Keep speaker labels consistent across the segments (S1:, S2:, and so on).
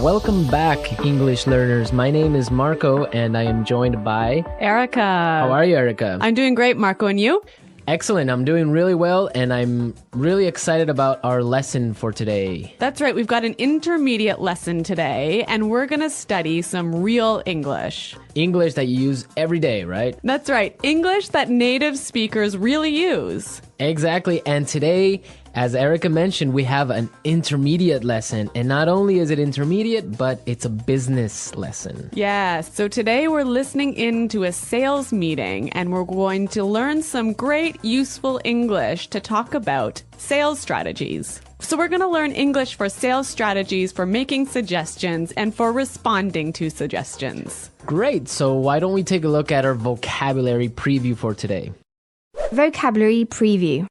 S1: Welcome back, English learners. My name is Marco, and I am joined by
S2: Erica.
S1: How are you, Erica?
S2: I'm doing great, Marco, and you?
S1: Excellent. I'm doing really well, and I'm really excited about our lesson for today.
S2: That's right. We've got an intermediate lesson today, and we're going to study some real English.
S1: English that you use every day, right?
S2: That's right. English that native speakers really use.
S1: Exactly. And today, as Erica mentioned, we have an intermediate lesson. And not only is it intermediate, but it's a business lesson.
S2: Yes. So today we're listening in to a sales meeting, and we're going to learn some great, useful English to talk about sales strategies. So we're going to learn English for sales strategies, for making suggestions, and for responding to suggestions.
S1: Great. So why don't we take a look at our vocabulary preview for today?
S3: Vocabulary preview.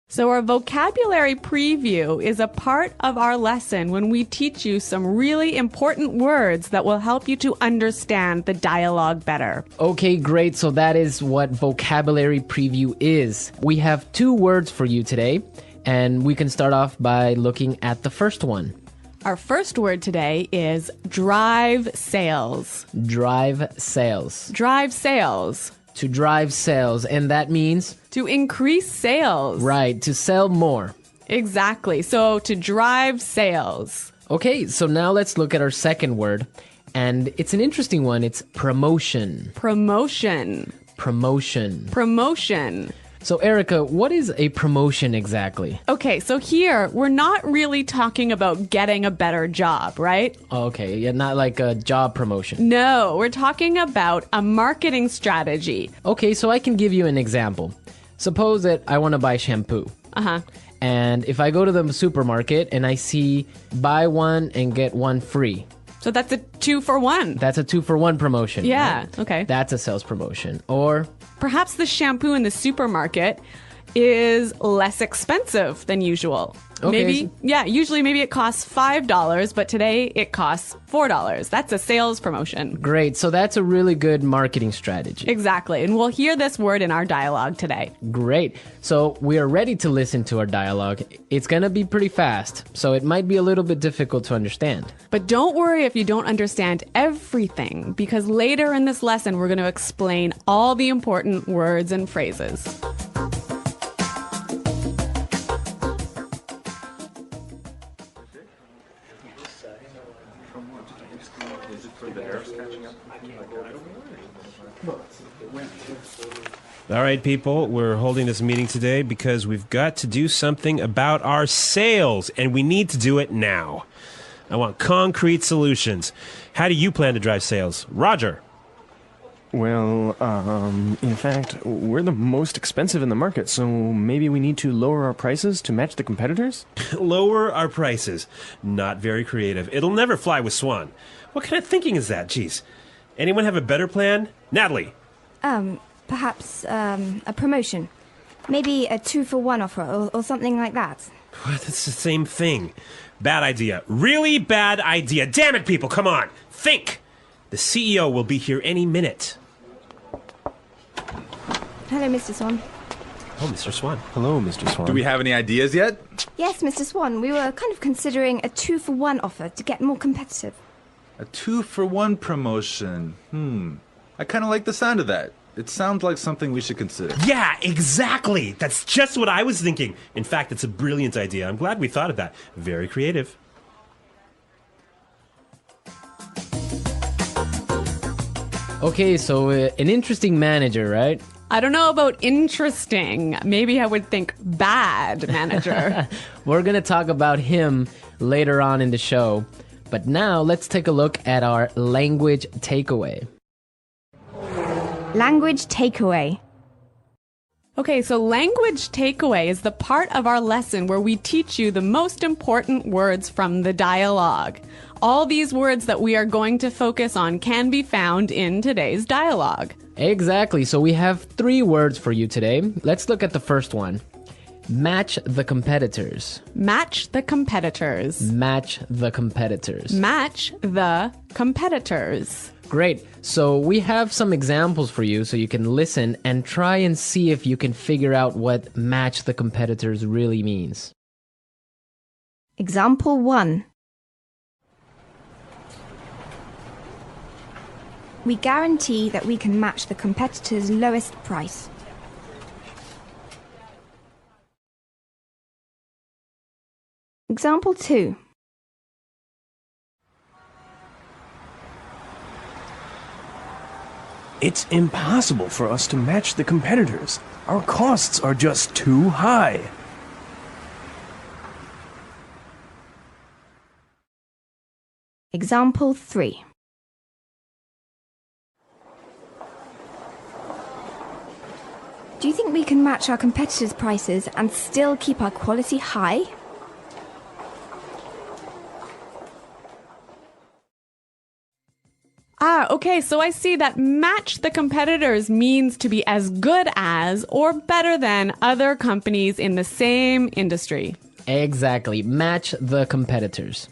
S2: So our vocabulary preview is a part of our lesson when we teach you some really important words that will help you to understand the dialogue better.
S1: Okay, great. So that is what vocabulary preview is. We have 2 words for you today, and we can start off by looking at the first one.
S2: Our first word today is drive sales.
S1: Drive sales.
S2: Drive sales.
S1: To drive sales, and that means?
S2: To increase sales.
S1: Right, to sell more.
S2: Exactly. So to drive sales.
S1: Okay, so now let's look at our second word, and it's an interesting one. It's promotion.
S2: Promotion.
S1: Promotion.
S2: Promotion.
S1: So Erica, what is a promotion exactly?
S2: Okay, so here we're not really talking about getting a better job, right?
S1: Okay, yeah, not like a job promotion.
S2: No, we're talking about a marketing strategy.
S1: Okay, so I can give you an example. Suppose that I want to buy shampoo.
S2: Uh-huh.
S1: And if I go to the supermarket and I see buy one and get one free.
S2: So that's a 2-for-1.
S1: That's a 2-for-1 promotion.
S2: Yeah,
S1: right?
S2: okay.
S1: That's a sales promotion. Or
S2: perhaps the shampoo in the supermarket is less expensive than usual.
S1: Okay.
S2: Usually maybe it costs $5, but today it costs $4. That's a sales promotion.
S1: Great. So that's a really good marketing strategy.
S2: Exactly. And we'll hear this word in our dialogue today.
S1: Great. So we are ready to listen to our dialogue. It's going to be pretty fast, so it might be a little bit difficult to understand.
S2: But don't worry if you don't understand everything, because later in this lesson, we're going to explain all the important words and phrases.
S4: All right, people, we're holding this meeting today because we've got to do something about our sales, and we need to do it now. I want concrete solutions. How do you plan to drive sales? Roger.
S5: Well, in fact, we're the most expensive in the market, so maybe we need to lower our prices to match the competitors?
S4: Lower our prices. Not very creative. It'll never fly with Swan. What kind of thinking is that? Jeez. Anyone have a better plan? Natalie.
S3: Perhaps a promotion. Maybe a 2-for-1 offer or something like that.
S4: What? That's the same thing. Bad idea. Really bad idea. Damn it, people, come on. Think. The CEO will be here any minute.
S3: Hello, Mr. Swan.
S4: Oh, Mr. Swan.
S5: Hello, Mr. Swan.
S6: Do we have any ideas yet?
S3: Yes, Mr. Swan. We were kind of considering a 2-for-1 offer to get more competitive.
S6: A 2-for-1 promotion. I kind of like the sound of that. It sounds like something we should consider.
S4: Yeah, exactly. That's just what I was thinking. In fact, it's a brilliant idea. I'm glad we thought of that. Very creative.
S1: Okay, so an interesting manager, right?
S2: I don't know about interesting. Maybe I would think bad manager.
S1: We're going to talk about him later on in the show. But now let's take a look at our language takeaway.
S3: Language takeaway.
S2: Okay, so language takeaway is the part of our lesson where we teach you the most important words from the dialogue. All these words that we are going to focus on can be found in today's dialogue.
S1: Exactly. So we have 3 words for you today. Let's look at the first one. Match the competitors.
S2: Match the competitors.
S1: Match the competitors.
S2: Match the competitors.
S1: Great. So we have some examples for you so you can listen and try and see if you can figure out what match the competitors really means.
S3: Example 1. We guarantee that we can match the competitor's lowest price. Example 2.
S5: It's impossible for us to match the competitors. Our costs are just too high.
S3: Example 3. Do you think we can match our competitors' prices and still keep our quality high?
S2: Okay, so I see that match the competitors means to be as good as or better than other companies in the same industry.
S1: Exactly. Match the competitors.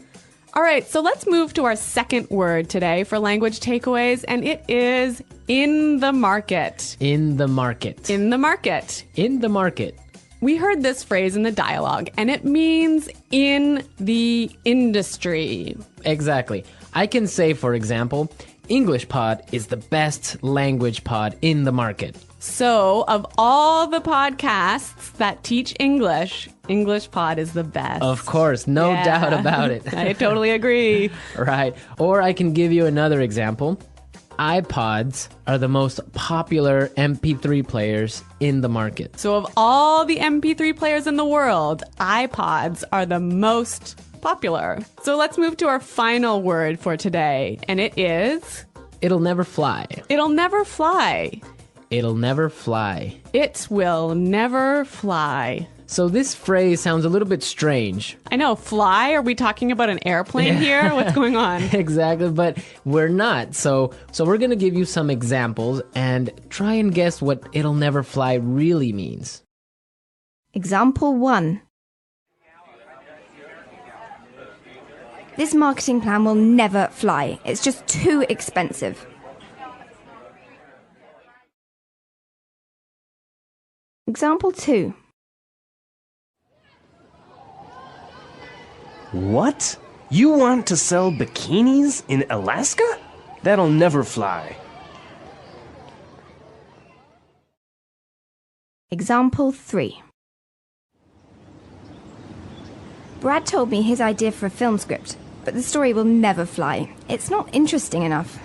S2: All right, so let's move to our second word today for language takeaways, and it is in the market.
S1: In the market.
S2: In the market.
S1: In the market.
S2: We heard this phrase in the dialogue, and it means in the industry.
S1: Exactly. I can say, for example, English Pod is the best language pod in the market.
S2: So, of all the podcasts that teach English, English Pod is the best.
S1: Of course, no doubt about it.
S2: I totally agree.
S1: Right. Or I can give you another example. iPods are the most popular MP3 players in the market.
S2: So, of all the MP3 players in the world, iPods are the most popular. So, let's move to our final word for today, and it is...
S1: It'll never fly.
S2: It'll never fly.
S1: It'll never fly.
S2: It will never fly.
S1: So this phrase sounds a little bit strange.
S2: I know, fly? Are we talking about an airplane here? What's going on?
S1: Exactly, but we're not. So we're going to give you some examples and try and guess what it'll never fly really means.
S3: Example 1. This marketing plan will never fly. It's just too expensive. Example 2.
S5: What? You want to sell bikinis in Alaska? That'll never fly.
S3: Example 3. Brad told me his idea for a film script, but the story will never fly. It's not interesting enough.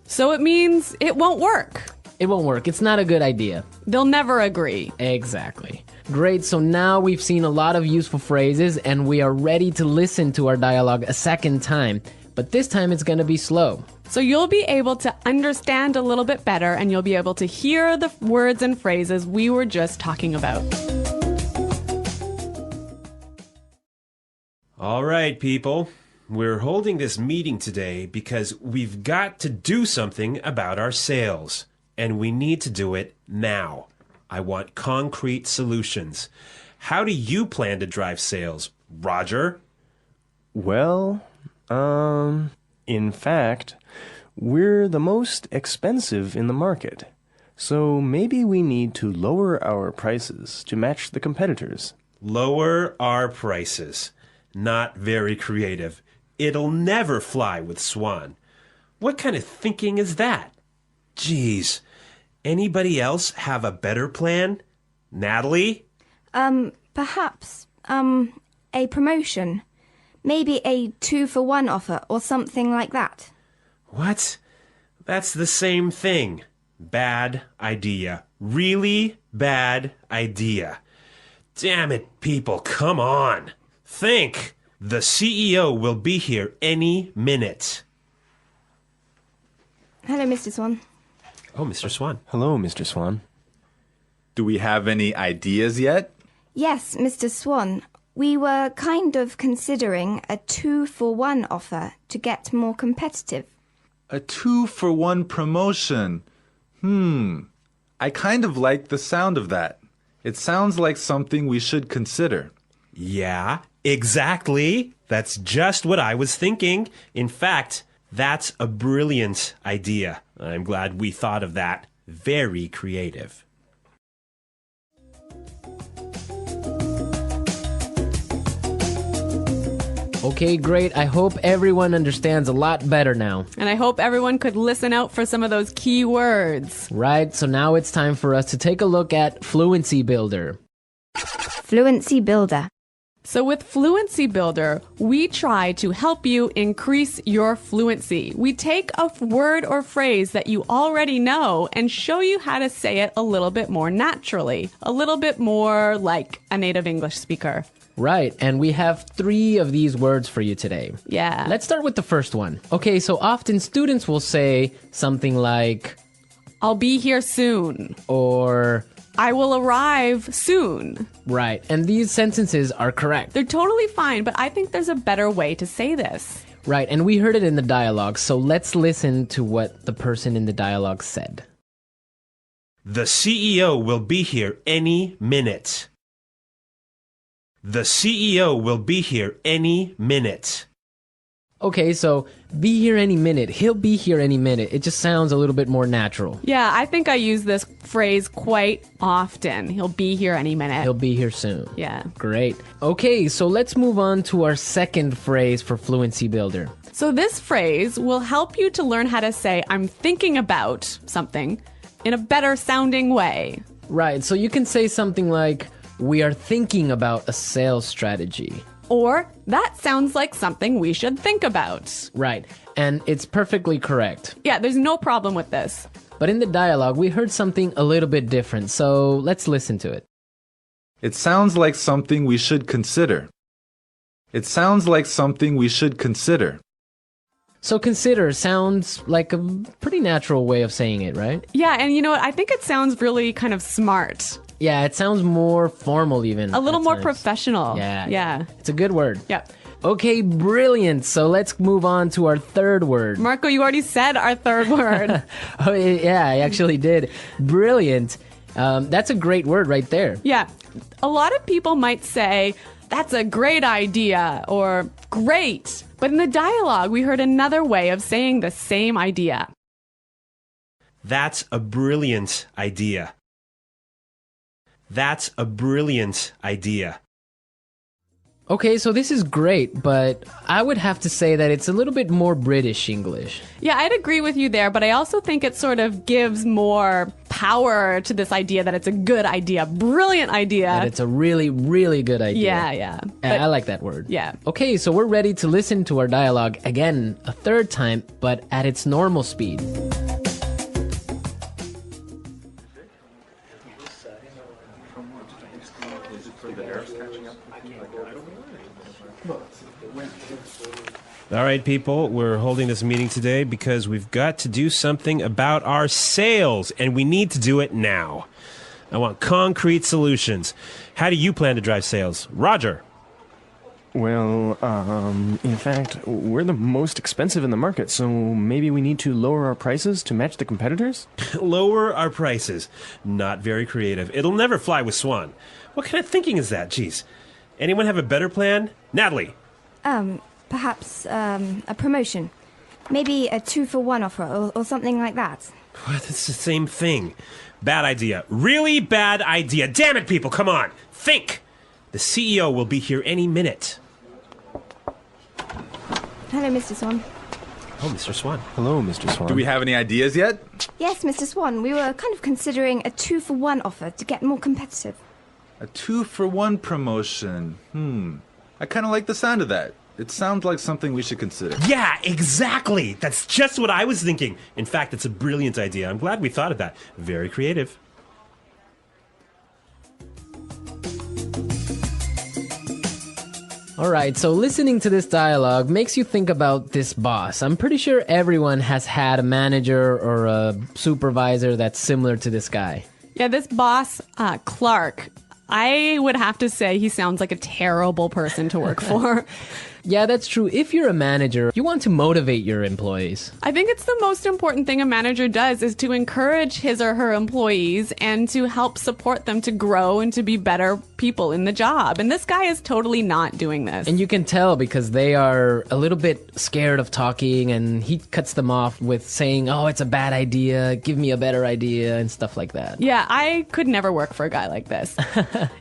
S2: So it means it won't work.
S1: It won't work. It's not a good idea.
S2: They'll never agree.
S1: Exactly. Great. So now we've seen a lot of useful phrases and we are ready to listen to our dialogue a second time. But this time it's going to be slow.
S2: So you'll be able to understand a little bit better and you'll be able to hear the words and phrases we were just talking about.
S4: All right, people. We're holding this meeting today because we've got to do something about our sales. And we need to do it now. I want concrete solutions. How do you plan to drive sales, Roger?
S5: Well, in fact, we're the most expensive in the market. So maybe we need to lower our prices to match the competitors.
S4: Lower our prices. Not very creative. It'll never fly with Swan. What kind of thinking is that? Geez. Anybody else have a better plan? Natalie?
S3: Perhaps, a promotion. Maybe a 2-for-1 offer or something like that.
S4: What? That's the same thing. Bad idea. Really bad idea. Damn it, people, come on. Think. The CEO will be here any minute.
S3: Hello, Mr. Swan.
S4: Oh, Mr. Swan.
S5: Hello, Mr. Swan.
S6: Do we have any ideas yet?
S3: Yes, Mr. Swan. We were kind of considering a 2-for-1 offer to get more competitive.
S6: A 2-for-1 promotion. I kind of like the sound of that. It sounds like something we should consider.
S4: Yeah, exactly. That's just what I was thinking. In fact, that's a brilliant idea. I'm glad we thought of that. Very creative.
S1: Okay, great. I hope everyone understands a lot better now.
S2: And I hope everyone could listen out for some of those key words.
S1: Right, so now it's time for us to take a look at Fluency Builder.
S3: Fluency Builder.
S2: So with Fluency Builder, we try to help you increase your fluency. We take a word or phrase that you already know and show you how to say it a little bit more naturally, a little bit more like a native English speaker.
S1: Right, and we have 3 of these words for you today.
S2: Yeah.
S1: Let's start with the first one. Okay, so often students will say something like,
S2: I'll be here soon.
S1: or...
S2: I will arrive soon.
S1: Right, and these sentences are correct.
S2: They're totally fine, but I think there's a better way to say this.
S1: Right, and we heard it in the dialogue, so let's listen to what the person in the dialogue said.
S4: The CEO will be here any minute. The CEO will be here any minute.
S1: Okay, so be here any minute. He'll be here any minute. It just sounds a little bit more natural.
S2: Yeah, I think I use this phrase quite often. He'll be here any minute.
S1: He'll be here soon.
S2: Yeah.
S1: Great. Okay, so let's move on to our second phrase for Fluency Builder.
S2: So this phrase will help you to learn how to say I'm thinking about something in a better sounding way.
S1: Right, so you can say something like, we are thinking about a sales strategy.
S2: Or, that sounds like something we should think about.
S1: Right, and it's perfectly correct.
S2: Yeah, there's no problem with this.
S1: But in the dialogue, we heard something a little bit different, so let's listen to it.
S6: It sounds like something we should consider. It sounds like something we should consider.
S1: So consider sounds like a pretty natural way of saying it, right?
S2: Yeah, and you know what? I think it sounds really kind of smart.
S1: Yeah, it sounds more formal even.
S2: A little
S1: at
S2: more
S1: times.
S2: professional.
S1: Yeah. It's a good word.
S2: Yeah.
S1: Okay, brilliant. So let's move on to our third word.
S2: Marco, you already said our third word.
S1: Oh, yeah, I actually did. Brilliant. That's a great word right there.
S2: Yeah. A lot of people might say, that's a great idea, or great. But in the dialogue, we heard another way of saying the same idea.
S4: That's a brilliant idea. That's a brilliant idea.
S1: Okay, so this is great, but I would have to say that it's a little bit more British English.
S2: Yeah, I'd agree with you there, but I also think it sort of gives more power to this idea that it's a good idea, brilliant idea.
S1: And it's a really, really good idea.
S2: Yeah.
S1: I like that word.
S2: Yeah.
S1: Okay, so we're ready to listen to our dialogue again a third time, but at its normal speed.
S4: All right, people, we're holding this meeting today because we've got to do something about our sales, and we need to do it now. I want concrete solutions. How do you plan to drive sales? Roger.
S5: Well, in fact, we're the most expensive in the market, so maybe we need to lower our prices to match the competitors?
S4: Lower our prices. Not very creative. It'll never fly with Swan. What kind of thinking is that? Jeez. Anyone have a better plan? Natalie.
S3: Perhaps a promotion. Maybe a 2-for-1 offer or something like that.
S4: What? It's the same thing. Bad idea. Really bad idea. Damn it, people. Come on. Think. The CEO will be here any minute.
S3: Hello, Mr. Swan.
S4: Oh, Mr. Swan.
S5: Hello, Mr. Swan.
S6: Do we have any ideas yet?
S3: Yes, Mr. Swan. We were kind of considering a 2-for-1 offer to get more competitive.
S6: A 2-for-1 promotion. I kind of like the sound of that. It sounds like something we should consider.
S4: Yeah, exactly. That's just what I was thinking. In fact, it's a brilliant idea. I'm glad we thought of that. Very creative.
S1: All right, so listening to this dialogue makes you think about this boss. I'm pretty sure everyone has had a manager or a supervisor that's similar to this guy.
S2: Yeah, this boss, Clark, I would have to say he sounds like a terrible person to work for.
S1: Yeah, that's true. If you're a manager, you want to motivate your employees.
S2: I think it's the most important thing a manager does is to encourage his or her employees and to help support them to grow and to be better people in the job. And this guy is totally not doing this.
S1: And you can tell because they are a little bit scared of talking, and he cuts them off with saying, oh, it's a bad idea, give me a better idea, and stuff like that.
S2: Yeah, I could never work for a guy like this.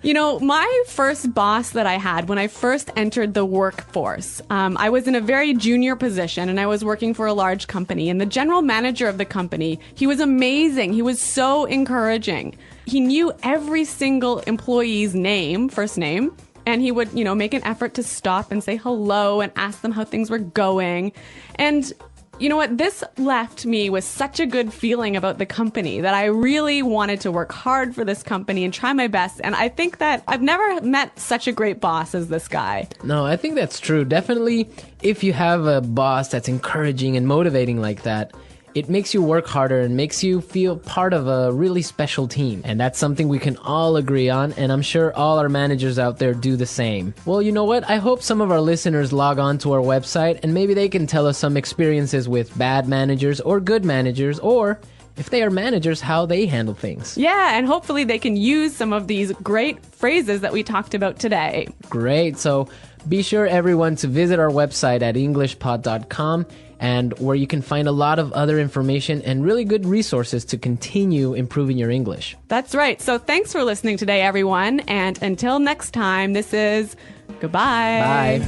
S2: You know, my first boss that I had when I first entered the workforce, workforce. I was in a very junior position and I was working for a large company, and the general manager of the company, he was amazing. He was so encouraging. He knew every single employee's name, first name, and he would, make an effort to stop and say hello and ask them how things were going. And you know what? This left me with such a good feeling about the company that I really wanted to work hard for this company and try my best. And I think that I've never met such a great boss as this guy.
S1: No, I think that's true. Definitely, if you have a boss that's encouraging and motivating like that, it makes you work harder and makes you feel part of a really special team. And that's something we can all agree on, and I'm sure all our managers out there do the same. Well, you know what? I hope some of our listeners log on to our website and maybe they can tell us some experiences with bad managers or good managers, or if they are managers, how they handle things.
S2: Yeah, and hopefully they can use some of these great phrases that we talked about today.
S1: Great. So be sure, everyone, to visit our website at englishpod.com, and where you can find a lot of other information and really good resources to continue improving your English.
S2: That's right. So thanks for listening today, everyone. And until next time, this is goodbye.
S1: Bye.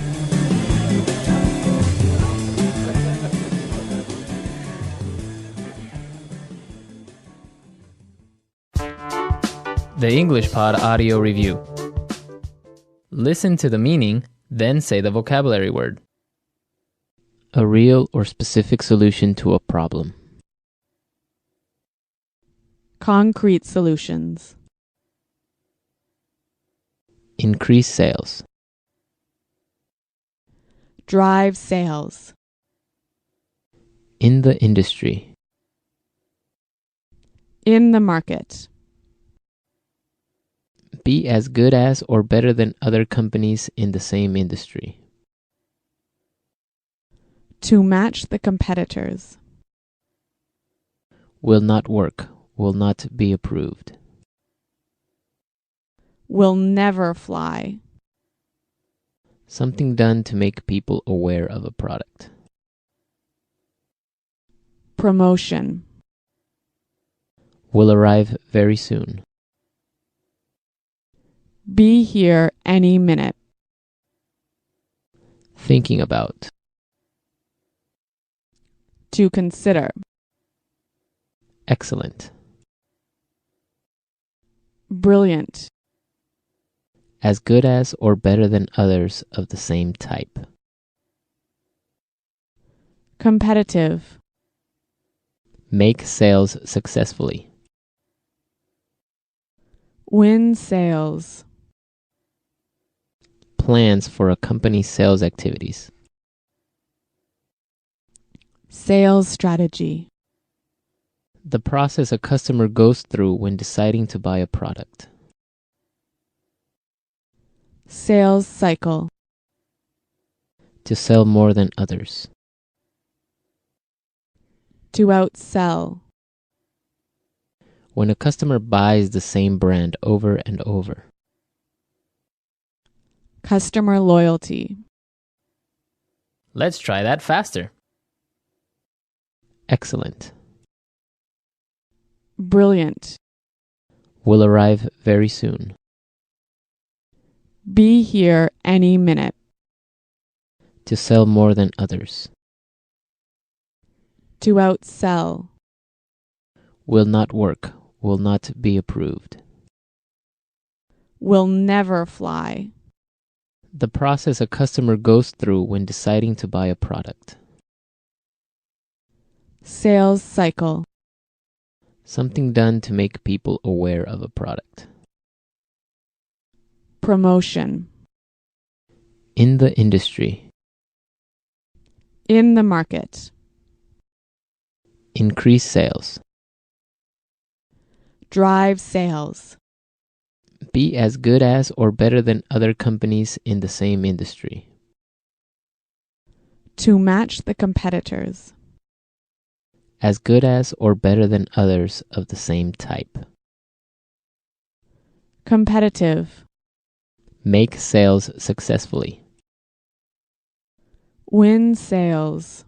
S1: The English Pod Audio Review. Listen to the meaning, then say the vocabulary word. A real or specific solution to a problem.
S2: Concrete solutions.
S1: Increase sales.
S2: Drive sales.
S1: In the industry.
S2: In the market.
S1: Be as good as or better than other companies in the same industry.
S2: To match the competitors.
S1: Will not work. Will not be approved.
S2: Will never fly.
S1: Something done to make people aware of a product.
S2: Promotion.
S1: Will arrive very soon.
S2: Be here any minute.
S1: Thinking about.
S2: To consider.
S1: Excellent.
S2: Brilliant.
S1: As good as or better than others of the same type.
S2: Competitive.
S1: Make sales successfully.
S2: Win sales.
S1: Plans for a company's sales activities.
S2: Sales strategy.
S1: The process a customer goes through when deciding to buy a product.
S2: Sales cycle.
S1: To sell more than others.
S2: To outsell.
S1: When a customer buys the same brand over and over.
S2: Customer loyalty.
S1: Let's try that faster. Excellent.
S2: Brilliant.
S1: Will arrive very soon.
S2: Be here any minute.
S1: To sell more than others.
S2: To outsell.
S1: Will not work. Will not be approved.
S2: Will never fly.
S1: The process a customer goes through when deciding to buy a product.
S2: Sales cycle.
S1: Something done to make people aware of a product.
S2: Promotion.
S1: In the industry.
S2: In the market.
S1: Increase sales.
S2: Drive sales.
S1: Be as good as or better than other companies in the same industry.
S2: To match the competitors.
S1: As good as or better than others of the same type.
S2: Competitive.
S1: Make sales successfully.
S2: Win sales.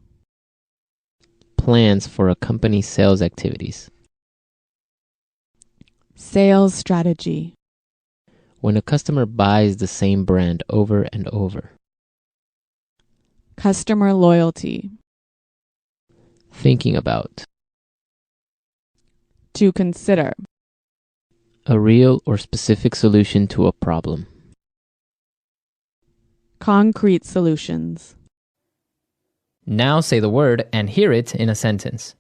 S1: Plans for a company's sales activities.
S2: Sales strategy.
S1: When a customer buys the same brand over and over.
S2: Customer loyalty.
S1: Thinking about.
S2: To consider.
S1: A real or specific solution to a problem.
S2: Concrete solutions.
S1: Now say the word and hear it in a sentence.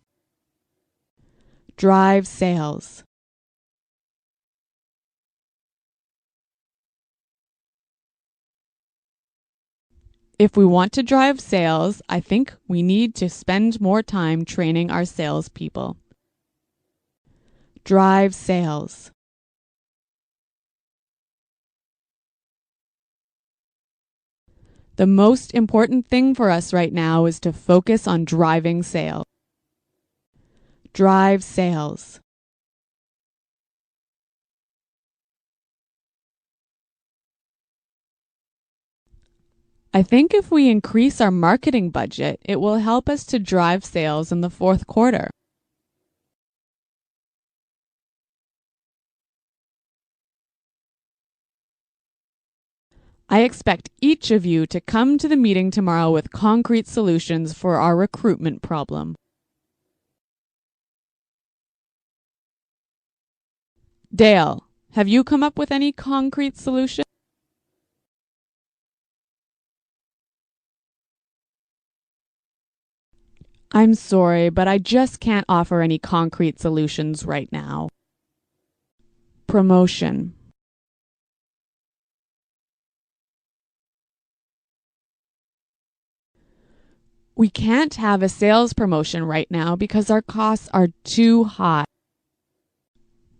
S2: Drive sales. If we want to drive sales, I think we need to spend more time training our salespeople. Drive sales. The most important thing for us right now is to focus on driving sales. Drive sales. I think if we increase our marketing budget, it will help us to drive sales in the fourth quarter. I expect each of you to come to the meeting tomorrow with concrete solutions for our recruitment problem. Dale, have you come up with any concrete solutions? I'm sorry, but I just can't offer any concrete solutions right now. Promotion. We can't have a sales promotion right now because our costs are too high.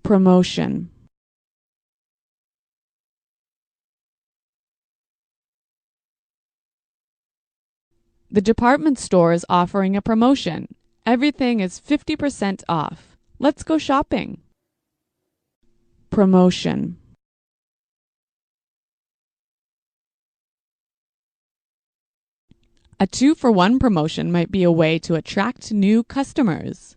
S2: Promotion. The department store is offering a promotion. Everything is 50% off. Let's go shopping. Promotion. A 2-for-1 promotion might be a way to attract new customers.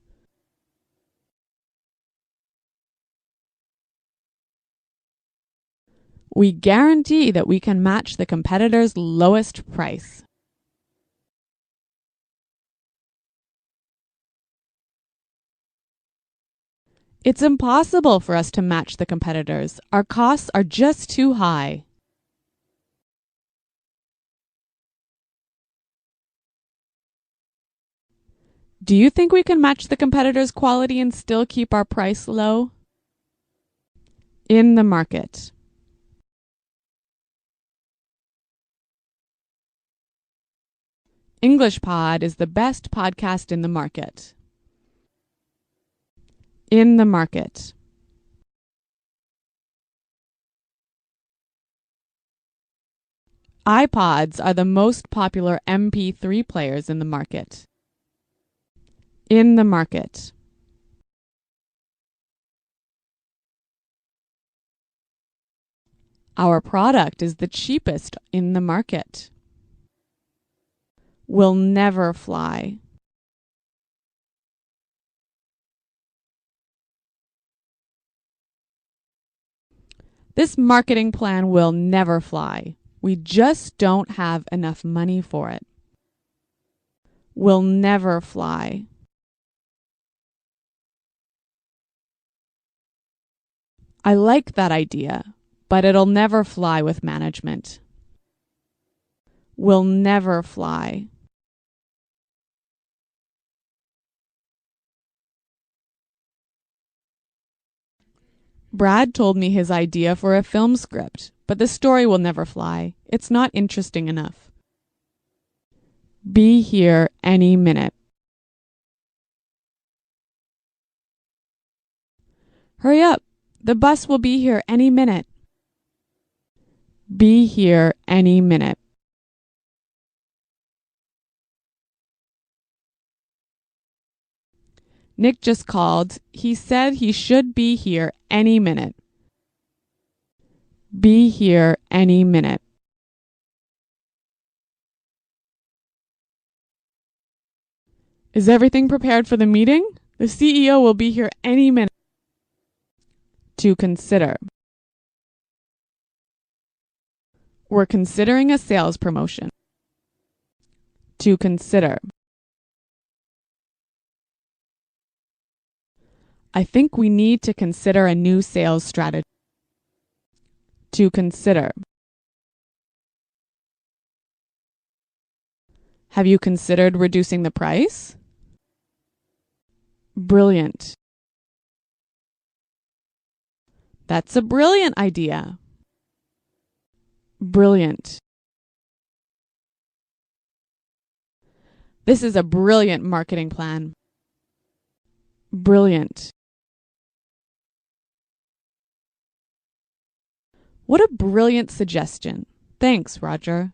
S2: We guarantee that we can match the competitor's lowest price. It's impossible for us to match the competitors. Our costs are just too high. Do you think we can match the competitors' quality and still keep our price low? In the market. English Pod is the best podcast in the market. In the market. iPods are the most popular MP3 players in the market. In the market. Our product is the cheapest in the market. Will never fly. This marketing plan will never fly. We just don't have enough money for it. Will never fly. I like that idea, but it'll never fly with management. Will never fly. Brad told me his idea for a film script, but the story will never fly. It's not interesting enough. Be here any minute. Hurry up. The bus will be here any minute. Be here any minute. Nick just called. He said he should be here any minute. Be here any minute. Is everything prepared for the meeting? The CEO will be here any minute. To consider. We're considering a sales promotion. To consider. I think we need to consider a new sales strategy. To consider. Have you considered reducing the price? Brilliant. That's a brilliant idea. Brilliant. This is a brilliant marketing plan. Brilliant. What a brilliant suggestion. Thanks, Roger.